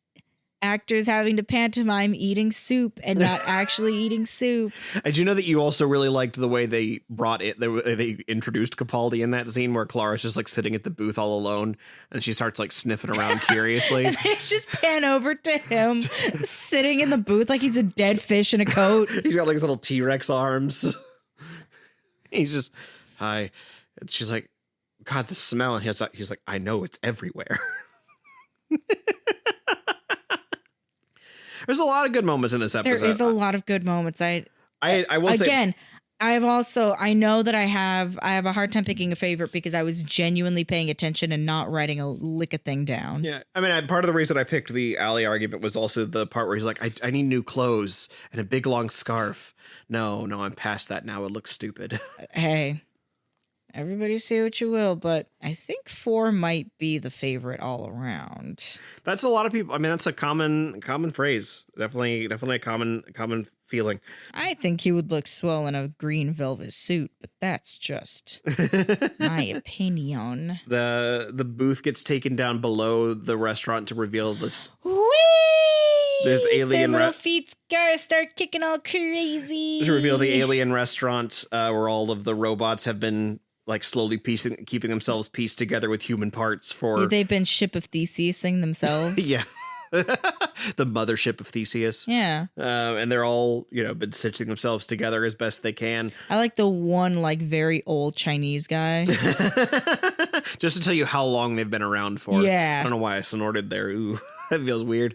actors having to pantomime eating soup and not actually eating soup. I do know that you also really liked the way they they introduced Capaldi in that scene where Clara's just like sitting at the booth all alone and she starts like sniffing around curiously. And they just pan over to him sitting in the booth like he's a dead fish in a coat. He's got like his little T-Rex arms. He's just, hi. And she's like, God, the smell. And he's like, I know, it's everywhere. There's a lot of good moments in this episode. There is a lot of good moments. I will say again, I know that I have a hard time picking a favorite because I was genuinely paying attention and not writing a lick of thing down. Yeah, I mean, part of the reason I picked the Allie argument was also the part where he's like, I need new clothes and a big long scarf. No, I'm past that now. It looks stupid. Hey, everybody say what you will, but I think 4 might be the favorite all around. That's a lot of people. I mean, that's a common phrase. Definitely a common feeling. I think he would look swell in a green velvet suit, but that's just my opinion. The booth gets taken down below the restaurant to reveal this. Whee! This alien Their little feet start kicking all crazy. To reveal the alien restaurant where all of the robots have been like slowly keeping themselves pieced together with human parts for. They've been Ship of Theseusing themselves. Yeah. The mothership of Theseus. Yeah. And they're all, been stitching themselves together as best they can. I like the one like very old Chinese guy. Just to tell you how long they've been around for. Yeah. I don't know why I snorted there. Ooh, that feels weird.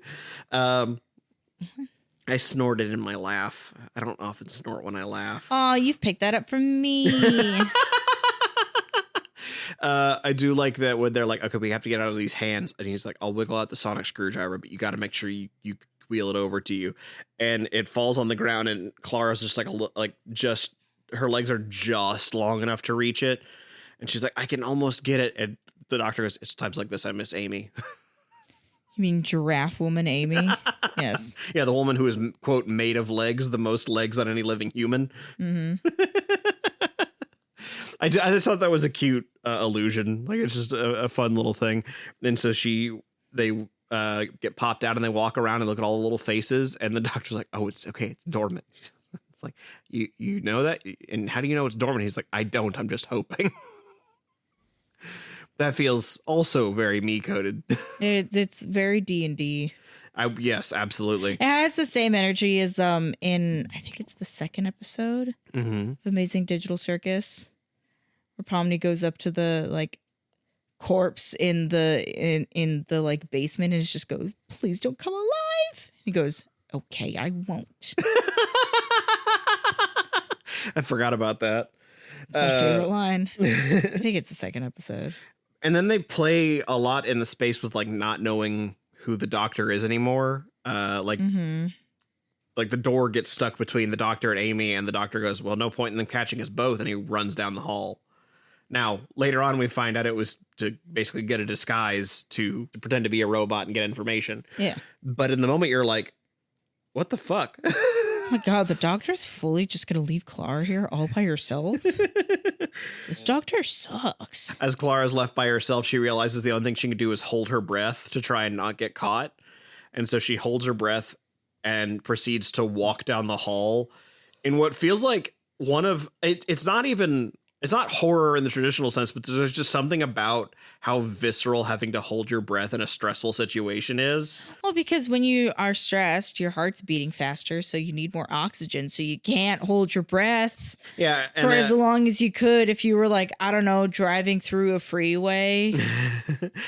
I snorted in my laugh. I don't often snort when I laugh. Oh, you've picked that up from me. I do like that when they're like, okay, we have to get out of these hands. And he's like, I'll wiggle out the sonic screwdriver, but you got to make sure you wheel it over to you. And it falls on the ground and Clara's just like just her legs are just long enough to reach it. And she's like, I can almost get it. And the doctor goes, it's times like this I miss Amy. You mean giraffe woman Amy? Yes. Yeah, the woman who is, quote, made of legs, the most legs on any living human. Mm-hmm. I just thought that was a cute allusion. Like, it's just a fun little thing. And so they get popped out and they walk around and look at all the little faces. And the doctor's like, oh, it's okay. It's dormant. It's like, you know that? And how do you know it's dormant? He's like, I don't. I'm just hoping. That feels also very me-coded. It's very D&D. Yes, absolutely. It has the same energy as in I think it's the second episode of Amazing Digital Circus, where Pomni goes up to the like corpse in the like basement and it just goes, please don't come alive. He goes, okay, I won't. I forgot about that. It's my favorite line. I think it's the second episode. And then they play a lot in the space with like not knowing who the doctor is anymore. Like the door gets stuck between the doctor and Amy, and the doctor goes, well, no point in them catching us both. And he runs down the hall. Now, later on, we find out it was to basically get a disguise to pretend to be a robot and get information. Yeah. But in the moment, you're like, what the fuck? Oh my God, the doctor's fully just going to leave Clara here all by herself? This doctor sucks. As Clara's left by herself, she realizes the only thing she can do is hold her breath to try and not get caught. And so she holds her breath and proceeds to walk down the hall in what feels like it's not horror in the traditional sense, but there's just something about how visceral having to hold your breath in a stressful situation is. Well, because when you are stressed, your heart's beating faster, so you need more oxygen, so you can't hold your breath for as long as you could if you were like, I don't know, driving through a freeway,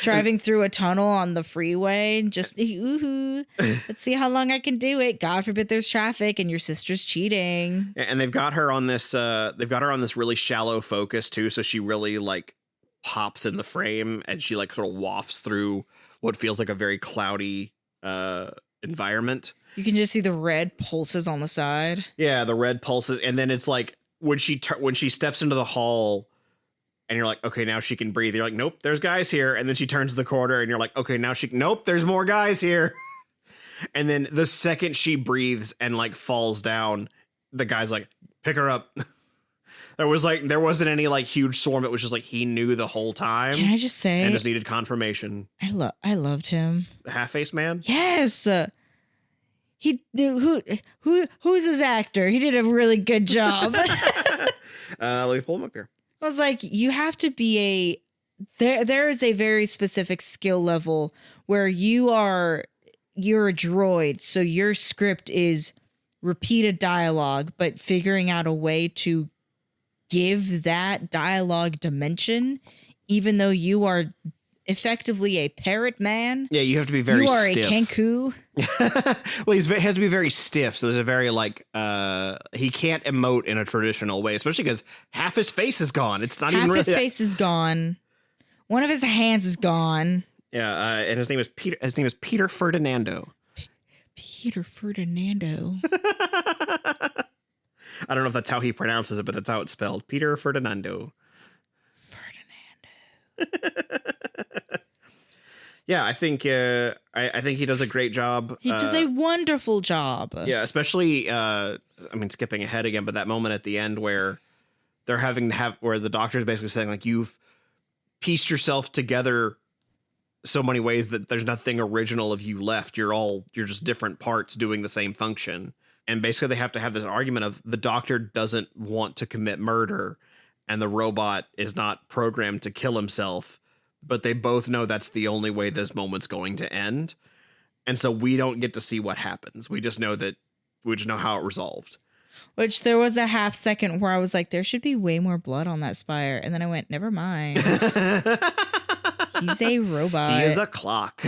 driving through a tunnel on the freeway, just, let's see how long I can do it. God forbid there's traffic and your sister's cheating. And they've got her on this really shallow focus too, so she really like pops in the frame and she like sort of wafts through what feels like a very cloudy environment. You can just see the red pulses on the side. Yeah, the red pulses, and then it's like when she steps into the hall and you're like, okay, now she can breathe. You're like, nope, there's guys here. And then she turns the corner and you're like, okay, nope, there's more guys here. And then the second she breathes and like falls down, the guy's like, pick her up. There wasn't any like huge swarm. It was just like he knew the whole time. Can I just say, and just needed confirmation. I loved him. The half-faced man. Yes, who's his actor? He did a really good job. Let me pull him up here. I was like, you have to be there is a very specific skill level where you're a droid, so your script is repeated dialogue, but figuring out a way to give that dialogue dimension, even though you are effectively a parrot man. Yeah, you have to be very you are stiff. a Kenku. Well, he has to be very stiff, so there's a very like he can't emote in a traditional way, especially because half his face is gone. It's not even Half really his face is gone. One of his hands is gone. Yeah, and his name is Peter. His name is Peter Ferdinando. Peter Ferdinando. I don't know if that's how he pronounces it, but that's how it's spelled. Peter Ferdinando. Yeah, I think I think he does a great job. He does a wonderful job. Yeah, especially I mean, skipping ahead again, but that moment at the end where they're having to have where the doctor's basically saying like you've pieced yourself together so many ways that there's nothing original of you left. You're just different parts doing the same function. And basically they have to have this argument of the doctor doesn't want to commit murder and the robot is not programmed to kill himself, but they both know that's the only way this moment's going to end. And so we don't get to see what happens. We just know how it resolved. Which there was a half second where I was like, there should be way more blood on that spire. And then I went, never mind. He's a robot. He is a clock.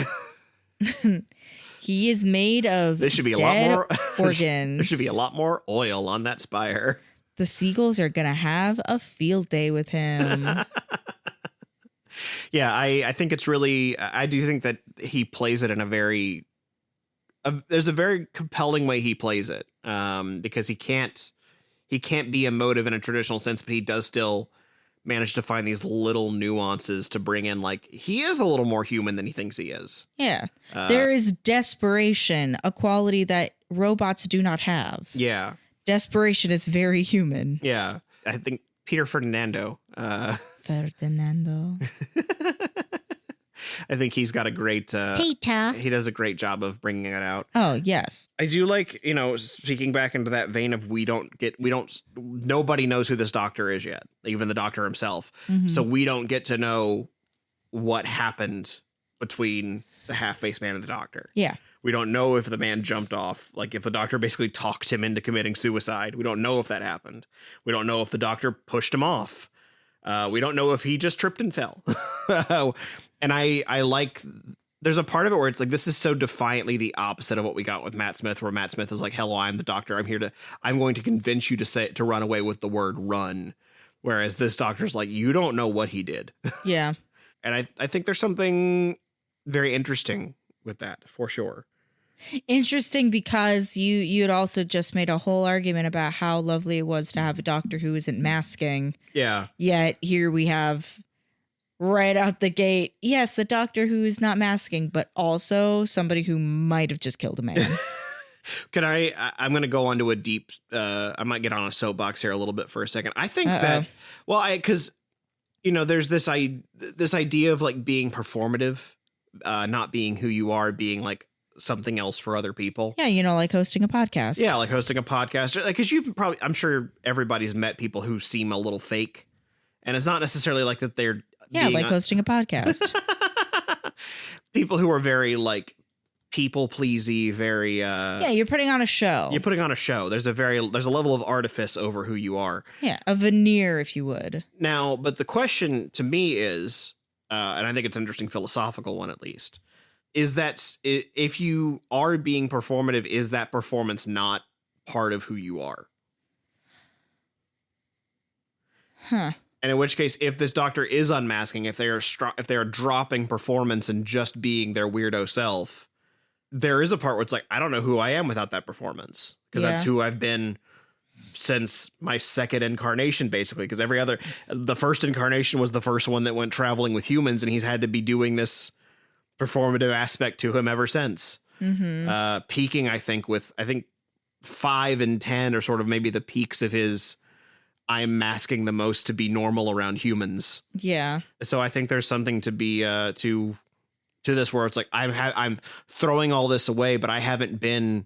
He is made of there should be a dead lot more organs. There should be a lot more oil on that spire. The seagulls are going to have a field day with him. Yeah, I think it's really, I do think that he plays it in a very, there's a very compelling way he plays it, because he can't be emotive in a traditional sense, but he does still manage to find these little nuances to bring in, like, he is a little more human than he thinks he is. Yeah. There is desperation, a quality that robots do not have. Yeah. Desperation is very human. Yeah. I think Peter Ferdinando. Ferdinando. I think he's got a great Peter. He does a great job of bringing it out. Oh, yes. I do like, speaking back into that vein of nobody knows who this doctor is yet, even the doctor himself. Mm-hmm. So we don't get to know what happened between the half-faced man and the doctor. Yeah. We don't know if the man jumped off, like if the doctor basically talked him into committing suicide. We don't know if that happened. We don't know if the doctor pushed him off. We don't know if he just tripped and fell. And I like, there's a part of it where it's like, this is so defiantly the opposite of what we got with Matt Smith, where Matt Smith is like, hello, I'm the doctor. I'm going to convince you to run away with the word run. Whereas this doctor's like, you don't know what he did. Yeah. And I think there's something very interesting with that, for sure. Interesting because you had also just made a whole argument about how lovely it was to have a doctor who isn't masking. Yeah. Yet here we have right out the gate, yes, a doctor who is not masking, but also somebody who might have just killed a man. I'm going to go on to a deep, I might get on a soapbox here a little bit for a second. I think that, because, there's this idea of like being performative, not being who you are, being like something else for other people. Yeah, like hosting a podcast. Yeah, like hosting a podcast. Because I'm sure everybody's met people who seem a little fake. And it's not necessarily like that they're hosting a podcast. People who are very like people pleasy, very you're putting on a show. You're putting on a show. There's a level of artifice over who you are. Yeah, a veneer, if you would. Now, but the question to me is, and I think it's an interesting philosophical one at least, is that if you are being performative, is that performance not part of who you are? Huh. And in which case, if this doctor is unmasking, if they are dropping performance and just being their weirdo self, there is a part where it's like, I don't know who I am without that performance, because that's who I've been since my second incarnation, basically. Because the first incarnation was the first one that went traveling with humans, and he's had to be doing this performative aspect to him ever since. Mm-hmm. Peaking, I think 5 and 10 are sort of maybe the peaks of his, I'm masking the most to be normal around humans. Yeah. So I think there's something to be to this where it's like I'm throwing all this away, but I haven't been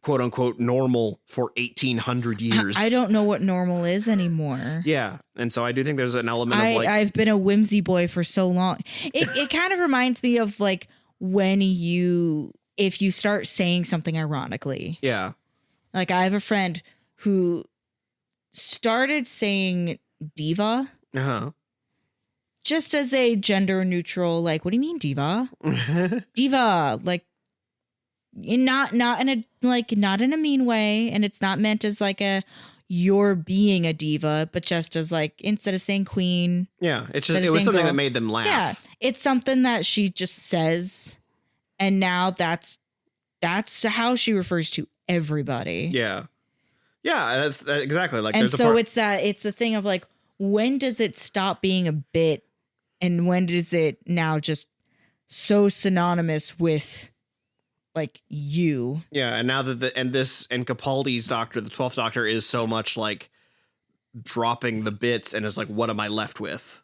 quote unquote normal for 1,800 years. I don't know what normal is anymore. Yeah. And so I do think there's an element of like, I've been a whimsy boy for so long. It kind of reminds me of like if you start saying something ironically. Yeah. Like I have a friend who started saying diva. Uh-huh. just as a gender neutral, like, what do you mean diva? Diva, like, not in a mean way, and it's not meant as like you're being a diva, but just as like, instead of saying queen. Yeah, it was something that made them laugh. Yeah, it's something that she just says, and now that's how she refers to everybody. Yeah, that's exactly like. And so it's the thing of like, when does it stop being a bit, and when does it now just so synonymous with like you? Yeah, and now that and Capaldi's Doctor, the 12th Doctor, is so much like dropping the bits and is like, what am I left with?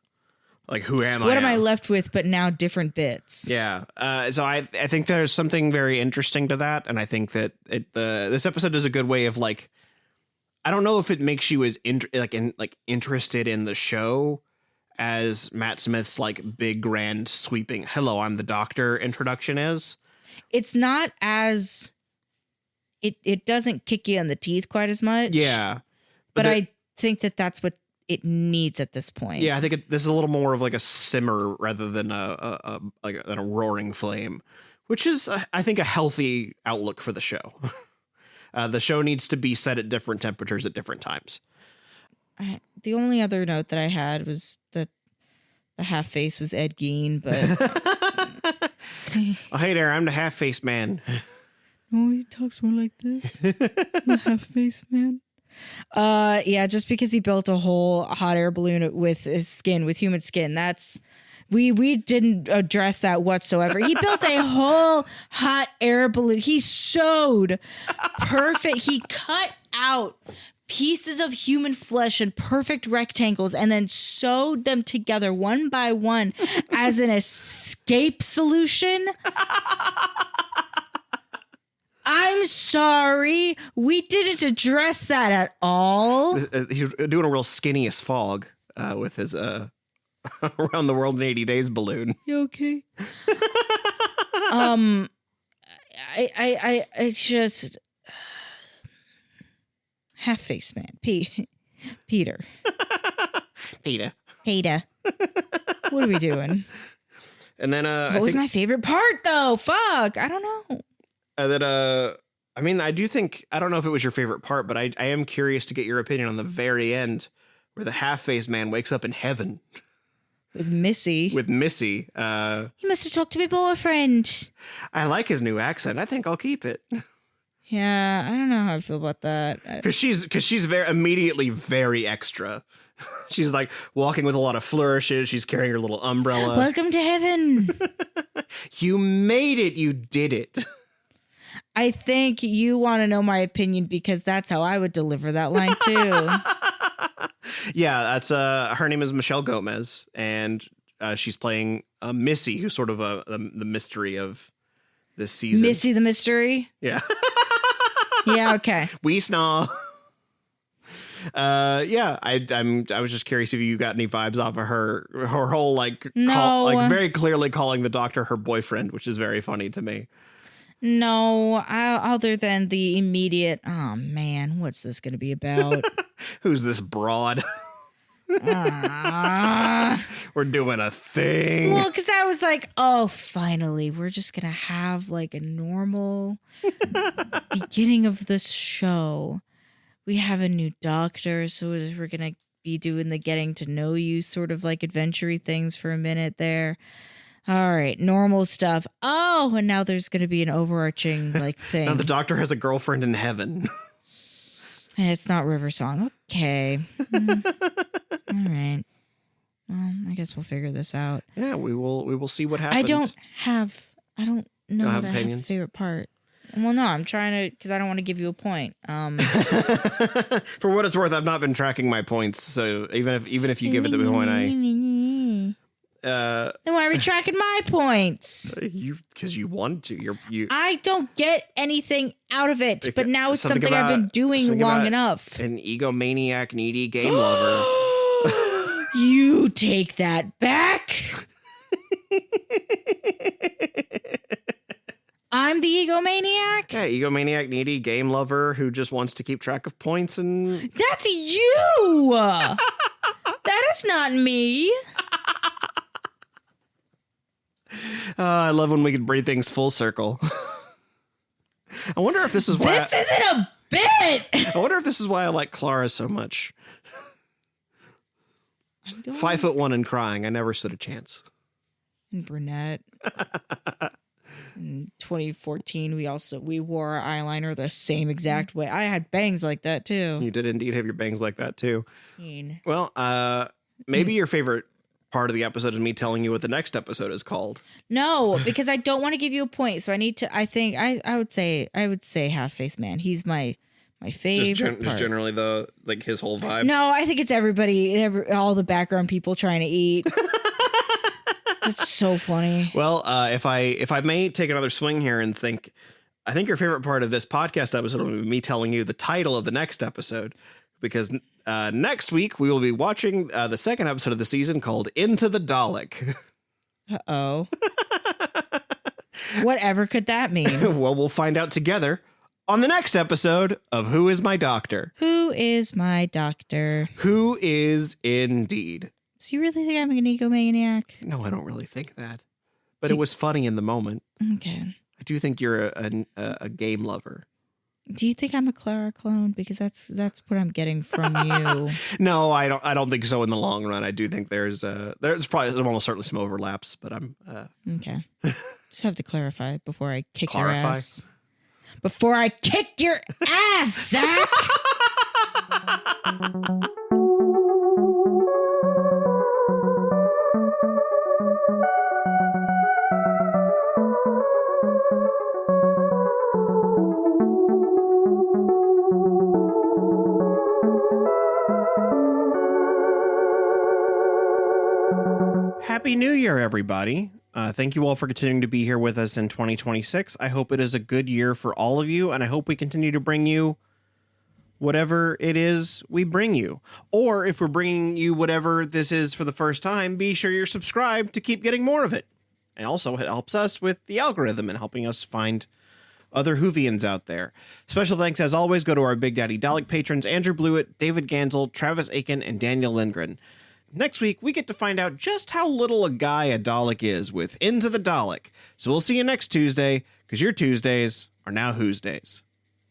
Like, who am I? What am I left with? But now different bits. Yeah. So I think there's something very interesting to that, and I think that this episode is a good way of like, I don't know if it makes you as interested in the show as Matt Smith's like big grand sweeping "Hello, I'm the Doctor" introduction is. It's not as it doesn't kick you in the teeth quite as much. Yeah, but I think that's what it needs at this point. Yeah, I think this is a little more of like a simmer rather than a roaring flame, which is I think a healthy outlook for the show. The show needs to be set at different temperatures at different times. The only other note that I had was that the half face was Ed Gein, but oh, hey there, I'm the half face man. Oh, he talks more like this. The half face man. Yeah, just because he built a whole hot air balloon with his skin, with human skin. That's we didn't address that whatsoever. He built a whole hot air balloon. He sewed perfect. He cut out pieces of human flesh in perfect rectangles and then sewed them together one by one as an escape solution. I'm sorry. We didn't address that at all. He's doing a real skinny as fog with his around the world in 80 days balloon. You okay? I just half face man. Peter. What are we doing? And then what was my favorite part though? Fuck, I don't know. I mean, I don't know if it was your favorite part, but I am curious to get your opinion on the very end where the half-faced man wakes up in heaven. With Missy. He must have talked to my boyfriend. I like his new accent. I think I'll keep it. Yeah, I don't know how I feel about that. Because she's immediately very extra. She's like walking with a lot of flourishes. She's carrying her little umbrella. Welcome to heaven. You made it. You did it. I think you want to know my opinion because that's how I would deliver that line too. Yeah, that's her name is Michelle Gomez, and she's playing Missy, who's sort of the mystery of this season. Missy the mystery? Yeah. Yeah, okay. We snaw. Yeah, I was just curious if you got any vibes off of her whole very clearly calling the Doctor her boyfriend, which is very funny to me. No, other than the immediate, oh man, what's this going to be about? Who's this broad? We're doing a thing. Well, because I was like, oh, finally, we're just going to have like a normal beginning of this show. We have a new Doctor, so we're going to be doing the getting to know you sort of like adventure-y things for a minute there. All right, normal stuff. Oh, and now there's going to be an overarching like thing. Now the Doctor has a girlfriend in heaven. And it's not River Song. Okay. All right. Well, I guess we'll figure this out. Yeah, we will see what happens. I don't know have that I have a favorite part. Well, no, I'm trying to, because I don't want to give you a point. For what it's worth, I've not been tracking my points, so even if you give it the point, then why are we tracking my points? Because you want to. I don't get anything out of it, but now it's something I've been doing long enough. An egomaniac, needy game lover. You take that back. I'm the egomaniac? Yeah, egomaniac, needy game lover who just wants to keep track of points and... That's you! That is not me. I love when we can bring things full circle. I wonder if this is why. This isn't a bit. I wonder if this is why I like Clara so much. 5'1" and crying. I never stood a chance. And brunette. In 2014, we wore our eyeliner the same exact way. I had bangs like that too. You did indeed have your bangs like that too. Mean. Well, maybe your favorite part of the episode is me telling you what the next episode is called. No, because I don't want to give you a point. So I need to. I think I would say Half-Faced Man. He's my favorite. Just generally his whole vibe. No, I think it's everybody, all the background people trying to eat. It's so funny. Well, if I may take another swing here and think, I think your favorite part of this podcast episode will be me telling you the title of the next episode, because next week we will be watching the second episode of the season called Into the Dalek. Uh-oh. Whatever could that mean? Well, we'll find out together on the next episode of Who Is My Doctor? Who is my doctor? Who is indeed. So you really think I'm an egomaniac? No, I don't really think that. But it was funny in the moment. Okay. I do think you're a game lover. Do you think I'm a Clara clone? Because that's what I'm getting from you. No, I don't think so in the long run. I do think there's probably almost certainly some overlaps, but I'm okay. Just have to clarify before I kick your ass. Before I kick your ass, Zach! Happy New Year, everybody. Thank you all for continuing to be here with us in 2026. I hope it is a good year for all of you, and I hope we continue to bring you whatever it is we bring you. Or if we're bringing you whatever this is for the first time, be sure you're subscribed to keep getting more of it. And also, it helps us with the algorithm and helping us find other Whovians out there. Special thanks, as always, go to our Big Daddy Dalek patrons, Andrew Blewett, David Gansel, Travis Aiken, and Daniel Lindgren. Next week, we get to find out just how little a guy a Dalek is with Into the Dalek. So we'll see you next Tuesday, because your Tuesdays are now Who's Days.